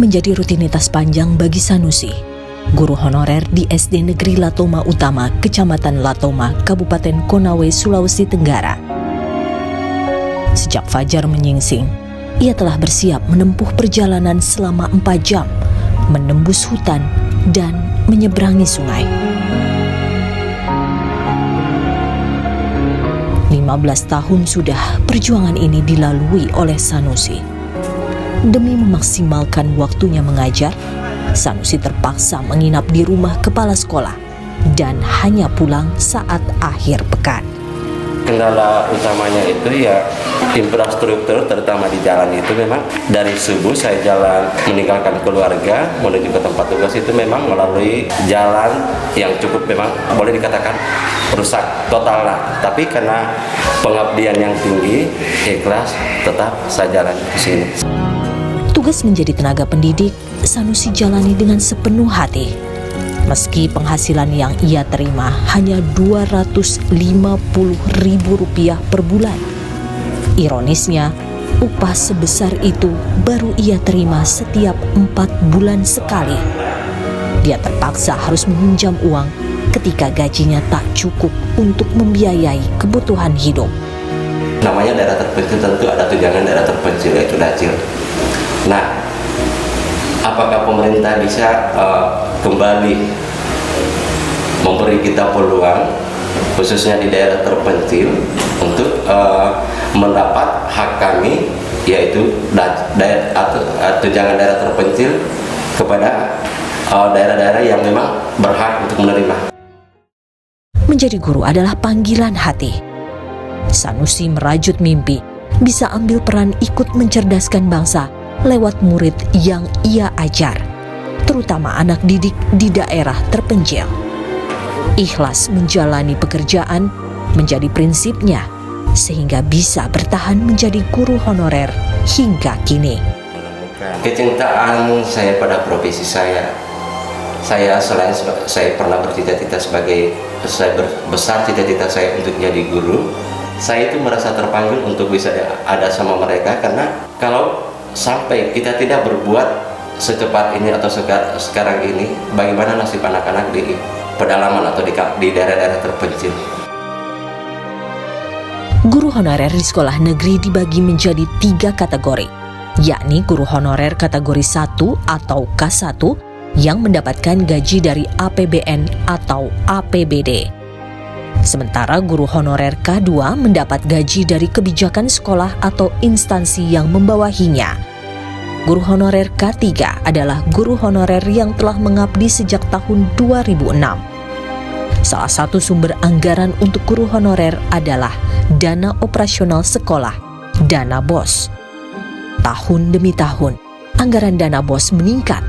menjadi rutinitas panjang bagi Sanusi, guru honorer di SD Negeri Latoma Utama, Kecamatan Latoma, Kabupaten Konawe, Sulawesi Tenggara. Sejak fajar menyingsing, ia telah bersiap menempuh perjalanan selama 4 jam, menembus hutan dan menyeberangi sungai. 15 tahun sudah perjuangan ini dilalui oleh Sanusi. Demi memaksimalkan waktunya mengajar, Sanusi terpaksa menginap di rumah kepala sekolah dan hanya pulang saat akhir pekan. Kendala utamanya itu ya infrastruktur, terutama di jalan itu memang dari subuh saya jalan meninggalkan keluarga menuju ke tempat tugas itu memang melalui jalan yang cukup memang boleh dikatakan rusak total lah. Tapi karena pengabdian yang tinggi, ikhlas tetap saya jalan ke sini. Tugas menjadi tenaga pendidik, Sanusi jalani dengan sepenuh hati. Meski penghasilan yang ia terima hanya Rp250.000 per bulan. Ironisnya, upah sebesar itu baru ia terima setiap 4 bulan sekali. Dia terpaksa harus meminjam uang ketika gajinya tak cukup untuk membiayai kebutuhan hidup. Namanya daerah terpencil tentu ada tunjangan daerah terpencil, yaitu Dacil. Nah, apakah pemerintah bisa kembali memberi kita peluang, khususnya di daerah terpencil, untuk mendapat hak kami, yaitu tunjangan daerah terpencil kepada daerah-daerah yang memang berhak untuk menerima. Menjadi guru adalah panggilan hati. Sanusi merajut mimpi bisa ambil peran ikut mencerdaskan bangsa lewat murid yang ia ajar, terutama anak didik di daerah terpencil. Ikhlas menjalani pekerjaan menjadi prinsipnya, sehingga bisa bertahan menjadi guru honorer hingga kini. Kecintaan saya pada profesi saya selain saya pernah bercita-cita saya besar cita-cita saya untuk jadi guru, saya itu merasa terpanggil untuk bisa ada sama mereka, karena kalau sampai kita tidak berbuat secepat ini atau sekarang ini, bagaimana nasib anak-anak di pedalaman atau di daerah-daerah terpencil. Guru honorer di sekolah negeri dibagi menjadi 3 kategori, yakni guru honorer kategori 1 atau K1 yang mendapatkan gaji dari APBN atau APBD. Sementara guru honorer K2 mendapat gaji dari kebijakan sekolah atau instansi yang membawahinya. Guru honorer K3 adalah guru honorer yang telah mengabdi sejak tahun 2006. Salah satu sumber anggaran untuk guru honorer adalah dana operasional sekolah, dana BOS. Tahun demi tahun, anggaran dana BOS meningkat.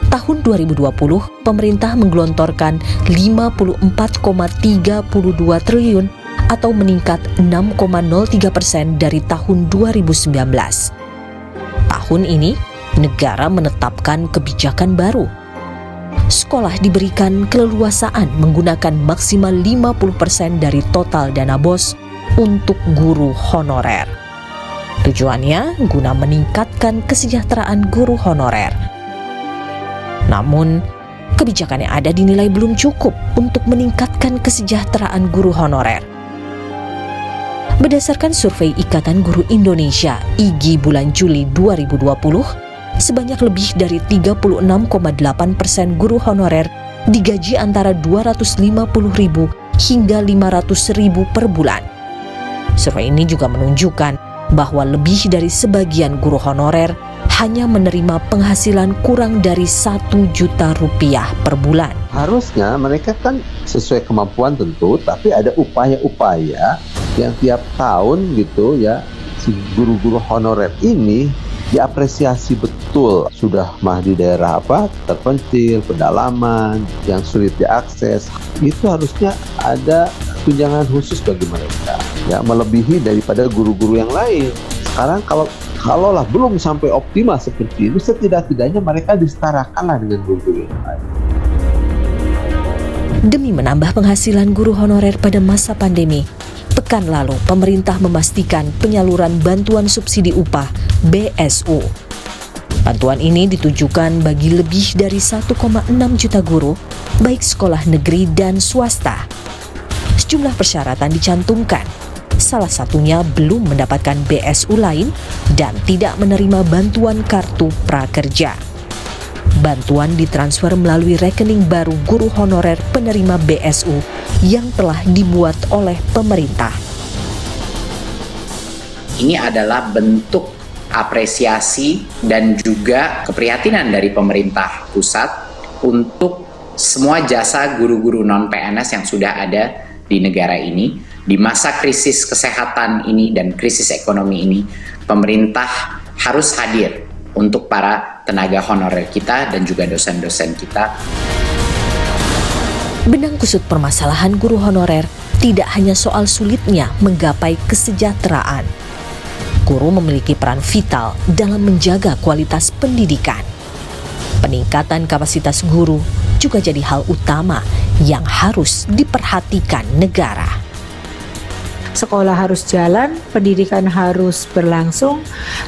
Tahun 2020, pemerintah menggelontorkan 54,32 triliun atau meningkat 6,03% dari tahun 2019. Tahun ini, negara menetapkan kebijakan baru. Sekolah diberikan keleluasaan menggunakan maksimal 50% dari total dana BOS untuk guru honorer. Tujuannya guna meningkatkan kesejahteraan guru honorer. Namun, kebijakan yang ada dinilai belum cukup untuk meningkatkan kesejahteraan guru honorer. Berdasarkan survei Ikatan Guru Indonesia (IGI) bulan Juli 2020, sebanyak lebih dari 36,8% guru honorer digaji antara Rp250.000 hingga Rp500.000 per bulan. Survei ini juga menunjukkan bahwa lebih dari sebagian guru honorer hanya menerima penghasilan kurang dari Rp1 juta per bulan. Harusnya mereka kan sesuai kemampuan tentu, tapi ada upaya-upaya yang tiap tahun gitu ya, si guru-guru honorer ini diapresiasi betul. Sudah mah di daerah terpencil, pedalaman, yang sulit diakses, itu harusnya ada tunjangan khusus bagi mereka, ya, melebihi daripada guru-guru yang lain. Sekarang kalaulah belum sampai optimal seperti itu, setidak-tidaknya mereka disetarakanlah dengan guru-guru yang lain. Demi menambah penghasilan guru honorer pada masa pandemi, pekan lalu pemerintah memastikan penyaluran bantuan subsidi upah (BSU). Bantuan ini ditujukan bagi lebih dari 1,6 juta guru, baik sekolah negeri dan swasta. Sejumlah persyaratan dicantumkan, salah satunya belum mendapatkan BSU lain dan tidak menerima bantuan kartu prakerja. Bantuan ditransfer melalui rekening baru guru honorer penerima BSU yang telah dibuat oleh pemerintah. Ini adalah bentuk apresiasi dan juga keprihatinan dari pemerintah pusat untuk semua jasa guru-guru non-PNS yang sudah ada di negara ini. Di masa krisis kesehatan ini dan krisis ekonomi ini, pemerintah harus hadir untuk para tenaga honorer kita dan juga dosen-dosen kita. Benang kusut permasalahan guru honorer tidak hanya soal sulitnya menggapai kesejahteraan. Guru memiliki peran vital dalam menjaga kualitas pendidikan. Peningkatan kapasitas guru juga jadi hal utama yang harus diperhatikan negara. Sekolah harus jalan, pendidikan harus berlangsung,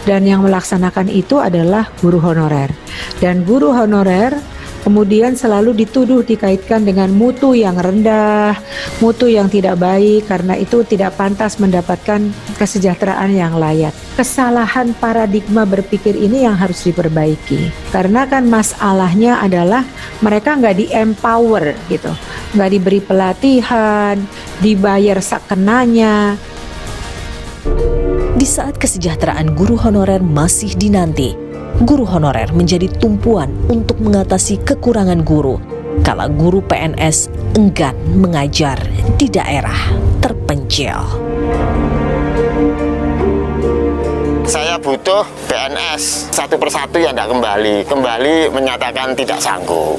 dan yang melaksanakan itu adalah guru honorer. Dan guru honorer kemudian selalu dituduh dikaitkan dengan mutu yang rendah, mutu yang tidak baik, karena itu tidak pantas mendapatkan kesejahteraan yang layak. Kesalahan paradigma berpikir ini yang harus diperbaiki. Karena kan masalahnya adalah mereka nggak di-empower gitu, nggak diberi pelatihan, dibayar sakenanya. Di saat kesejahteraan guru honorer masih dinanti, guru honorer menjadi tumpuan untuk mengatasi kekurangan guru kala guru PNS enggan mengajar di daerah terpencil. Saya butuh PNS satu persatu yang tidak kembali menyatakan tidak sanggup.